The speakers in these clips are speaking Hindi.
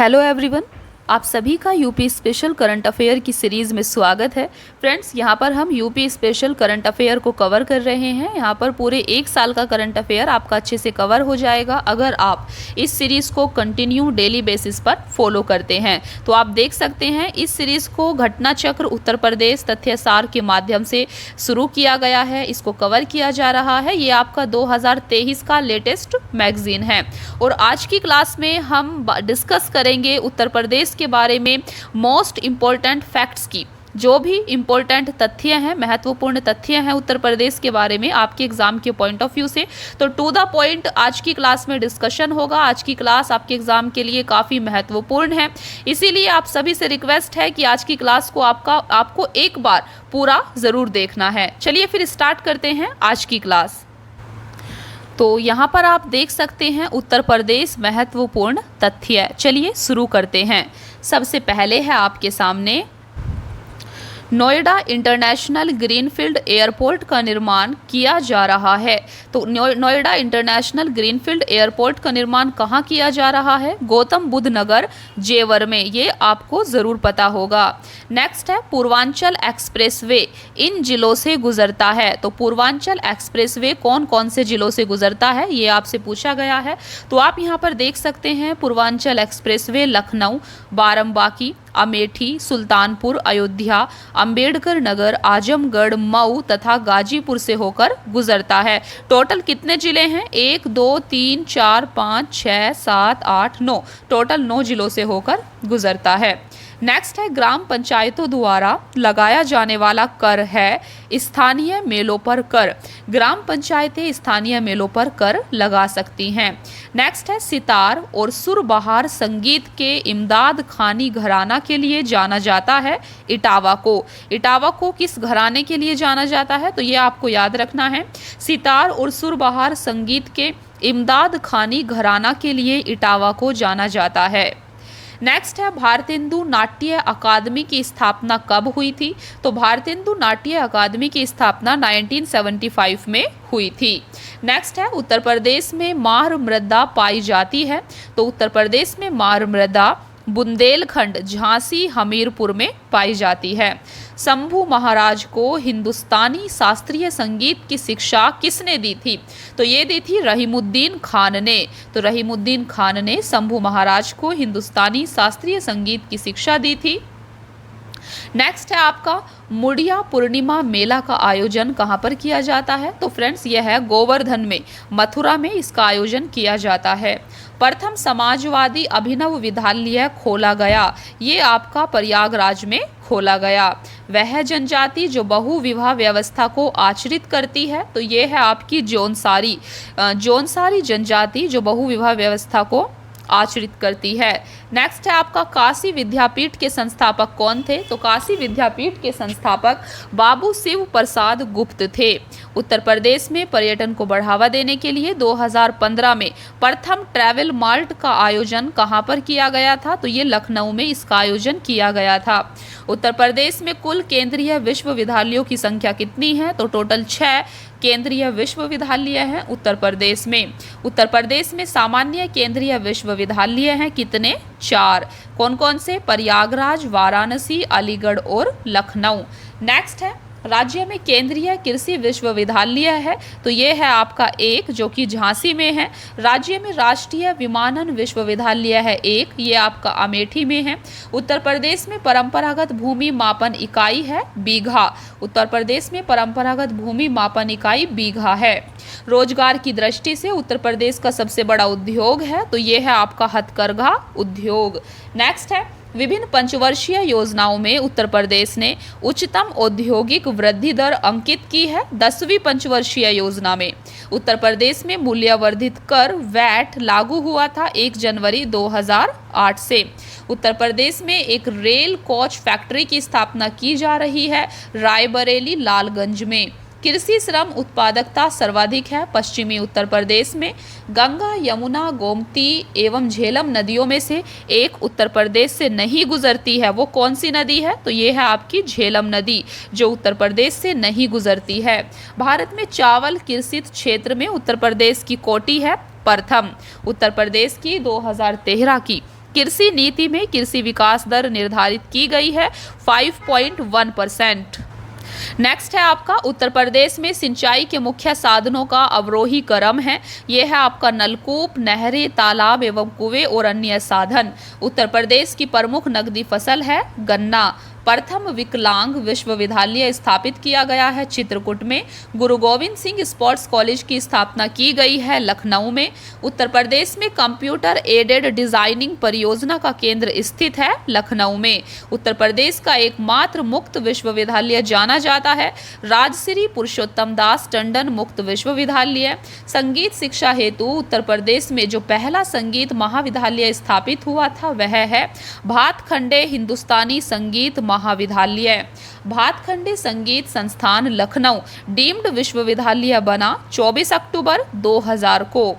हेलो एवरीवन, आप सभी का यूपी स्पेशल करंट अफेयर की सीरीज़ में स्वागत है। फ्रेंड्स, यहाँ पर हम यूपी स्पेशल करंट अफेयर को कवर कर रहे हैं। यहाँ पर पूरे एक साल का करंट अफेयर आपका अच्छे से कवर हो जाएगा अगर आप इस सीरीज़ को कंटिन्यू डेली बेसिस पर फॉलो करते हैं। तो आप देख सकते हैं इस सीरीज़ को घटना चक्र उत्तर प्रदेश तथ्यसार के माध्यम से शुरू किया गया है, इसको कवर किया जा रहा है। ये आपका 2023 का लेटेस्ट मैगजीन है और आज की क्लास में हम डिस्कस करेंगे उत्तर प्रदेश के बारे में मोस्ट इम्पोर्टेंट फैक्ट्स की। जो भी इम्पोर्टेंट तथ्य हैं, महत्वपूर्ण तथ्य हैं उत्तर प्रदेश के बारे में आपके एग्जाम के पॉइंट ऑफ व्यू से, तो टू द पॉइंट आज की क्लास में डिस्कशन होगा। आज की क्लास आपके एग्जाम के लिए काफ़ी महत्वपूर्ण है, इसीलिए आप सभी से रिक्वेस्ट है कि आज की क्लास को आपको एक बार पूरा ज़रूर देखना है। चलिए फिर स्टार्ट करते हैं आज की क्लास। तो यहाँ पर आप देख सकते हैं उत्तर प्रदेश महत्वपूर्ण तथ्य। चलिए शुरू करते हैं। सबसे पहले है आपके सामने नोएडा इंटरनेशनल ग्रीनफील्ड एयरपोर्ट का निर्माण किया जा रहा है। तो नोएडा इंटरनेशनल ग्रीनफील्ड एयरपोर्ट का निर्माण कहाँ किया जा रहा है? गौतम बुद्ध नगर जेवर में। ये आपको ज़रूर पता होगा। नेक्स्ट है पूर्वांचल एक्सप्रेसवे इन जिलों से गुजरता है। तो पूर्वांचल एक्सप्रेसवे कौन कौन से जिलों से गुजरता है, ये आपसे पूछा गया है। तो आप यहाँ पर देख सकते हैं पूर्वांचल एक्सप्रेसवे लखनऊ, बाराबंकी, अमेठी, सुल्तानपुर, अयोध्या, अंबेडकर नगर, आजमगढ़, मऊ तथा गाजीपुर से होकर गुजरता है। टोटल कितने जिले हैं? 1 2 3 4 5 6 7 8 9, टोटल 9 जिलों से होकर गुजरता है। नेक्स्ट है ग्राम पंचायतों द्वारा लगाया जाने वाला कर है स्थानीय मेलों पर कर। ग्राम पंचायतें स्थानीय मेलों पर कर लगा सकती हैं। नेक्स्ट है सितार और सुरबहार संगीत के इमदाद खानी घराना के लिए जाना जाता है इटावा को। इटावा को किस घराने के लिए जाना जाता है? तो ये आपको याद रखना है। सितार और सुरबहार संगीत के इमदाद खानी घराना के लिए इटावा को जाना जाता है। नेक्स्ट है भारतेंदु नाट्य अकादमी की स्थापना कब हुई थी? तो भारतेंदु नाट्य अकादमी की स्थापना 1975 में हुई थी। नेक्स्ट है उत्तर प्रदेश में मार मृदा पाई जाती है। तो उत्तर प्रदेश में मार मृदा बुंदेलखंड, झांसी, हमीरपुर में पाई जाती है। शंभू महाराज को हिंदुस्तानी शास्त्रीय संगीत की शिक्षा किसने दी थी? तो ये दी थी रहीमुद्दीन खान ने। तो रहीमुद्दीन खान ने शंभू महाराज को हिंदुस्तानी शास्त्रीय संगीत की शिक्षा दी थी। नेक्स्ट है आपका मुड़िया पूर्णिमा मेला का आयोजन कहाँ पर किया जाता है? तो फ्रेंड्स यह है गोवर्धन में, मथुरा में इसका आयोजन किया जाता है। प्रथम समाजवादी अभिनव विद्यालय खोला गया, ये आपका प्रयागराज में खोला गया। वह जनजाति जो बहु विवाह व्यवस्था को आचरित करती है, तो ये है आपकी जौनसारी जनजाति जो बहु विवाह व्यवस्था को आचरित करती है। नेक्स्ट है आपका काशी विद्यापीठ के संस्थापक कौन थे? तो काशी विद्यापीठ के संस्थापक बाबू शिव प्रसाद गुप्त थे। उत्तर प्रदेश में पर्यटन को बढ़ावा देने के लिए 2015 में प्रथम ट्रैवल मार्ट का आयोजन कहाँ पर किया गया था? तो ये लखनऊ में इसका आयोजन किया गया था। उत्तर प्रदेश में कुल केंद्रीय विश्वविद्यालयों की संख्या कितनी है? तो टोटल 6 केंद्रीय विश्वविद्यालय हैं उत्तर प्रदेश में। उत्तर प्रदेश में सामान्य केंद्रीय विश्वविद्यालय हैं कितने? 4। कौन कौन से? प्रयागराज, वाराणसी, अलीगढ़ और लखनऊ। नेक्स्ट है राज्य में केंद्रीय कृषि विश्वविद्यालय है, तो ये है आपका 1 जो कि झांसी में है। राज्य में राष्ट्रीय विमानन विश्वविद्यालय है 1, ये आपका अमेठी में है। उत्तर प्रदेश में परंपरागत भूमि मापन इकाई है बीघा। उत्तर प्रदेश में परंपरागत भूमि मापन इकाई बीघा है। रोजगार की दृष्टि से उत्तर प्रदेश का सबसे बड़ा उद्योग है, तो ये है आपका हथकरघा उद्योग। नेक्स्ट है विभिन्न पंचवर्षीय योजनाओं में उत्तर प्रदेश ने उच्चतम औद्योगिक वृद्धि दर अंकित की है। 10वीं पंचवर्षीय योजना में उत्तर प्रदेश में मूल्यवर्धित कर वैट लागू हुआ था 1 जनवरी 2008 से। उत्तर प्रदेश में एक रेल कोच फैक्ट्री की स्थापना की जा रही है रायबरेली लालगंज में। कृषि श्रम उत्पादकता सर्वाधिक है पश्चिमी उत्तर प्रदेश में। गंगा, यमुना, गोमती एवं झेलम नदियों में से एक उत्तर प्रदेश से नहीं गुजरती है। वो कौन सी नदी है? तो ये है आपकी झेलम नदी जो उत्तर प्रदेश से नहीं गुजरती है। भारत में चावल कृषित क्षेत्र में उत्तर प्रदेश की कोटि है प्रथम। उत्तर प्रदेश की 2013 की कृषि नीति में कृषि विकास दर निर्धारित की गई है 5.1%। नेक्स्ट है आपका उत्तर प्रदेश में सिंचाई के मुख्य साधनों का अवरोही क्रम है। यह है आपका नलकूप, नहरें, तालाब एवं कुएं और अन्य साधन। उत्तर प्रदेश की प्रमुख नकदी फसल है गन्ना। प्रथम विकलांग विश्वविद्यालय स्थापित किया गया है चित्रकूट में। गुरु गोविंद सिंह स्पोर्ट्स कॉलेज की स्थापना की गई है लखनऊ में। उत्तर प्रदेश में कंप्यूटर एडेड डिजाइनिंग परियोजना का केंद्र स्थित है लखनऊ में। उत्तर प्रदेश का एकमात्र मुक्त विश्वविद्यालय जाना जाता है राजश्री पुरुषोत्तम दास टंडन मुक्त विश्वविद्यालय। संगीत शिक्षा हेतु उत्तर प्रदेश में जो पहला संगीत महाविद्यालय स्थापित हुआ था वह है भातखंडे हिंदुस्तानी संगीत महाविद्यालय। भातखंडे संगीत संस्थान लखनऊ डीम्ड विश्वविद्यालय बना 24 अक्टूबर 2000 को।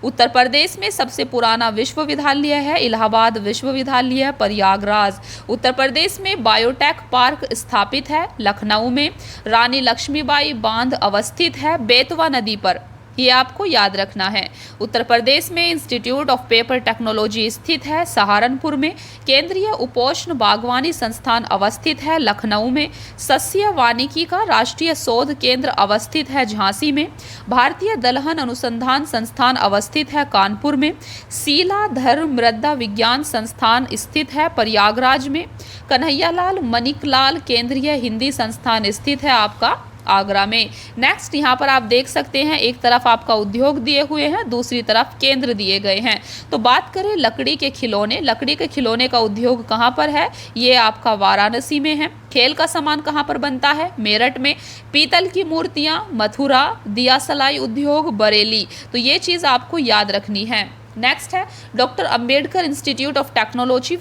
उत्तर प्रदेश में सबसे पुराना विश्वविद्यालय है इलाहाबाद विश्वविद्यालय प्रयागराज। उत्तर प्रदेश में बायोटेक पार्क स्थापित है लखनऊ में। रानी लक्ष्मीबाई बांध अवस्थित है बेतवा नदी पर, ये आपको याद रखना है। उत्तर प्रदेश में इंस्टीट्यूट ऑफ पेपर टेक्नोलॉजी स्थित है सहारनपुर में। केंद्रीय उपोष्ण बागवानी संस्थान अवस्थित है लखनऊ में। सस्य वानिकी का राष्ट्रीय शोध केंद्र अवस्थित है झांसी में। भारतीय दलहन अनुसंधान संस्थान अवस्थित है कानपुर में। शीलाधर मृदा विज्ञान संस्थान स्थित है प्रयागराज में। कन्हैयालाल मणिकलाल केंद्रीय हिंदी संस्थान स्थित है आपका आगरा में। नेक्स्ट यहाँ पर आप देख सकते हैं एक तरफ आपका उद्योग दिए हुए हैं, दूसरी तरफ केंद्र दिए गए हैं। तो बात करें लकड़ी के खिलौने, लकड़ी के खिलौने का उद्योग कहाँ पर है? ये आपका वाराणसी में है। खेल का सामान कहाँ पर बनता है? मेरठ में। पीतल की मूर्तियाँ मथुरा। दिया सलाई उद्योग बरेली। तो ये चीज़ आपको याद रखनी है। नेक्स्ट है doctor Ambedkar institute of technology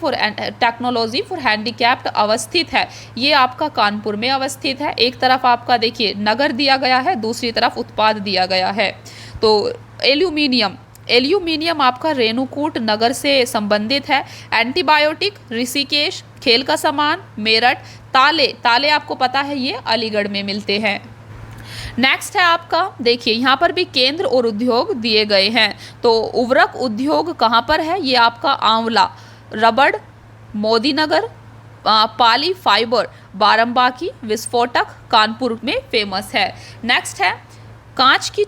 for handicapped अवस्थित है। ये आपका कानपुर में अवस्थित है। एक तरफ आपका देखिए नगर दिया गया है, दूसरी तरफ उत्पाद दिया गया है। तो एल्यूमिनियम आपका रेणुकूट नगर से संबंधित है। एंटीबायोटिक ऋषिकेश। खेल का सामान मेरठ। ताले आपको पता है ये अलीगढ़ में मिलते हैं। नेक्स्ट है आपका देखिए यहाँ पर भी केंद्र और उद्योग दिए गए हैं। तो उर्वरक उद्योग कहाँ पर है? ये आपका आंवला, रबड़, मोदीनगर, पाली फाइबर, बाराबांकी, विस्फोटक कानपुर में फेमस है। नेक्स्ट है कांच की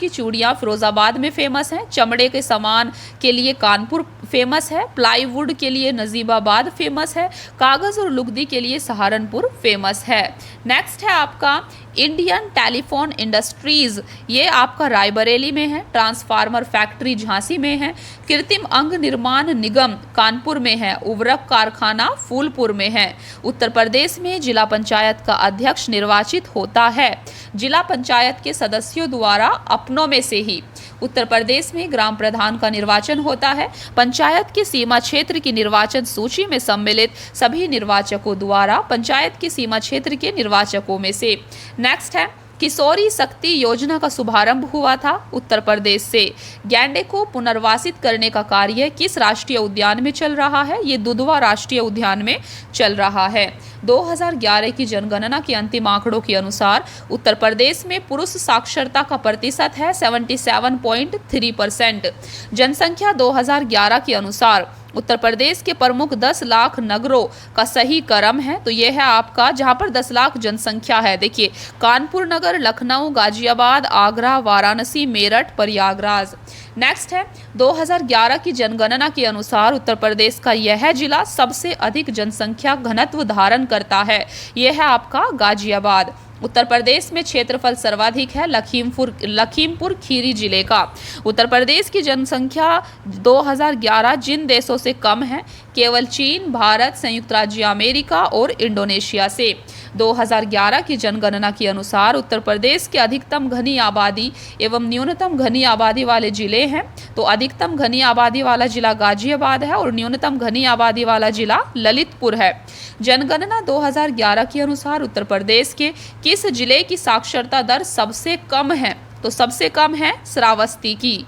चूड़ियाँ फिरोजाबाद में फेमस हैं। चमड़े के सामान के लिए कानपुर फेमस है। प्लाईवुड के लिए नजीबाबाद फेमस है। कागज़ और लुगदी के लिए सहारनपुर फेमस है। नेक्स्ट है आपका इंडियन टेलीफोन इंडस्ट्रीज़, ये आपका रायबरेली में है। ट्रांसफार्मर फैक्ट्री झांसी में है। कृत्रिम अंग निर्माण निगम कानपुर में है। उर्वरक कारखाना फूलपुर में है। उत्तर प्रदेश में जिला पंचायत का अध्यक्ष निर्वाचित होता है जिला पंचायत के सदस्यों द्वारा अपनों में से ही। उत्तर प्रदेश में ग्राम प्रधान का निर्वाचन होता है पंचायत के सीमा क्षेत्र की निर्वाचन सूची में सम्मिलित सभी निर्वाचकों द्वारा पंचायत की सीमा क्षेत्र के निर्वाचकों में से। नेक्स्ट है किशोरी शक्ति योजना का शुभारंभ हुआ था उत्तर प्रदेश से। गैंडे को पुनर्वासित करने का कार्य किस राष्ट्रीय उद्यान में चल रहा है? ये दुधवा राष्ट्रीय उद्यान में चल रहा है। 2011 की जनगणना के अंतिम आंकड़ों के अनुसार उत्तर प्रदेश में पुरुष साक्षरता का प्रतिशत है 77.3%। जनसंख्या 2011 के अनुसार उत्तर प्रदेश के प्रमुख 10 लाख नगरों का सही क्रम है। तो यह है आपका जहां पर 10 लाख जनसंख्या है। देखिए कानपुर नगर, लखनऊ, गाजियाबाद, आगरा, वाराणसी, मेरठ, प्रयागराज। नेक्स्ट है 2011 की जनगणना के अनुसार उत्तर प्रदेश का यह जिला सबसे अधिक जनसंख्या घनत्व धारण करता है। यह है आपका गाजियाबाद। उत्तर प्रदेश में क्षेत्रफल सर्वाधिक है लखीमपुर खीरी जिले का। उत्तर प्रदेश की जनसंख्या 2011 जिन देशों से कम है? केवल चीन, भारत, संयुक्त राज्य अमेरिका और इंडोनेशिया से। 2011 की जनगणना के अनुसार उत्तर प्रदेश के अधिकतम घनी आबादी एवं न्यूनतम घनी आबादी वाले जिले हैं। तो अधिकतम घनी आबादी वाला जिला गाजियाबाद है और न्यूनतम घनी आबादी वाला जिला ललितपुर है। जनगणना 2011 के अनुसार उत्तर प्रदेश के किस जिले की साक्षरता दर सबसे कम है? तो सबसे कम है श्रावस्ती की।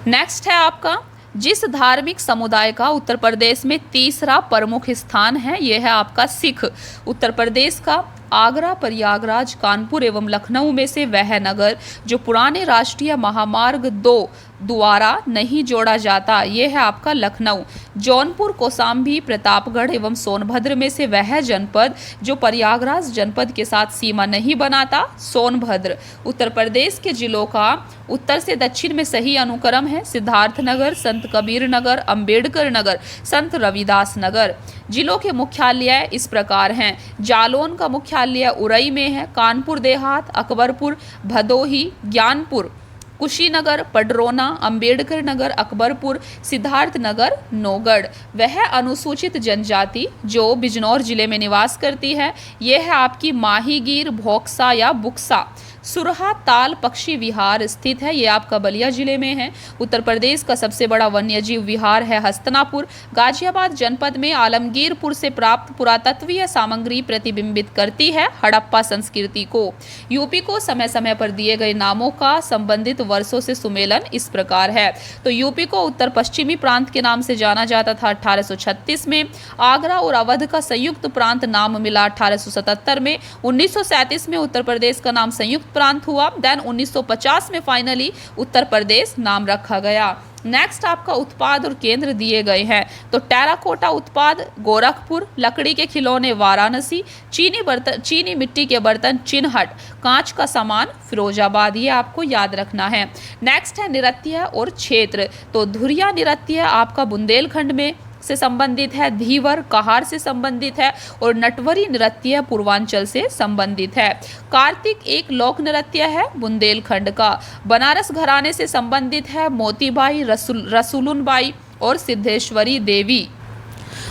नेक्स्ट है आपका जिस धार्मिक समुदाय का उत्तर प्रदेश में तीसरा प्रमुख स्थान है, यह है आपका सिख। उत्तर प्रदेश का आगरा, प्रयागराज, कानपुर एवं लखनऊ में से वह नगर जो पुराने राष्ट्रीय महामार्ग 2 द्वारा नहीं जोड़ा जाता, ये है आपका लखनऊ। जौनपुर, कौशाम्बी, प्रतापगढ़ एवं सोनभद्र में से वह जनपद जो प्रयागराज जनपद के साथ सीमा नहीं बनाता, सोनभद्र। उत्तर प्रदेश के जिलों का उत्तर से दक्षिण में सही अनुक्रम है सिद्धार्थ नगर, संत कबीर नगर, अंबेडकर नगर, संत रविदास नगर। जिलों के मुख्यालय इस प्रकार हैं। जालौन का मुख्यालय उरई में है, कानपुर देहात, अकबरपुर, भदोही, ज्ञानपुर, कुशीनगर, पडरौना, अंबेडकर नगर, अकबरपुर, सिद्धार्थ नगर, नौगढ़। वह अनुसूचित जनजाति जो बिजनौर जिले में निवास करती है, यह है आपकी माहीगीर, भोक्सा या बुक्सा। सुरहा ताल पक्षी विहार स्थित है, ये आपका बलिया जिले में है। उत्तर प्रदेश का सबसे बड़ा वन्यजीव विहार है हस्तनापुर। गाजियाबाद जनपद में आलमगीरपुर से प्राप्त पुरातत्वीय सामग्री प्रतिबिंबित करती है हड़प्पा संस्कृति को। यूपी को समय समय पर दिए गए नामों का संबंधित वर्षों से सुमेलन इस प्रकार है। तो यूपी को उत्तर पश्चिमी प्रांत के नाम से जाना जाता था 1836 में। आगरा और अवध का संयुक्त प्रांत नाम मिला 1877 में। 1937 में उत्तर प्रदेश का नाम संयुक्त प्रांत हुआ। देन 1950 में फाइनली उत्तर प्रदेश नाम रखा गया। नेक्स्ट आपका उत्पाद और केंद्र दिए गए हैं। तो टेराकोटा उत्पाद गोरखपुर, लकड़ी के खिलौने वाराणसी, चीनी मिट्टी के बर्तन चिन्हट, कांच का सामान फिरोजाबाद, ये आपको याद रखना है। नेक्स्ट है नृत्य और क्षेत्र। तो धुरिया नृत्य आपका बुंदेलखंड में से संबंधित है, धीवर कहार से संबंधित है और नटवरी नृत्य पूर्वांचल से संबंधित है। कार्तिक एक लोक नृत्य है बुंदेलखंड का। बनारस घराने से संबंधित है मोतीबाई, रसूलुनबाई और सिद्धेश्वरी देवी।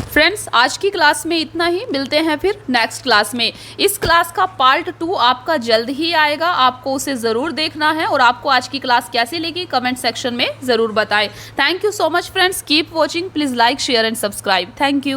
फ्रेंड्स, आज की क्लास में इतना ही। मिलते हैं फिर नेक्स्ट क्लास में। इस क्लास का पार्ट 2 आपका जल्द ही आएगा, आपको उसे ज़रूर देखना है। और आपको आज की क्लास कैसी लगी कमेंट सेक्शन में ज़रूर बताएं। Thank you so much friends, keep watching, please like, share and subscribe. Thank you.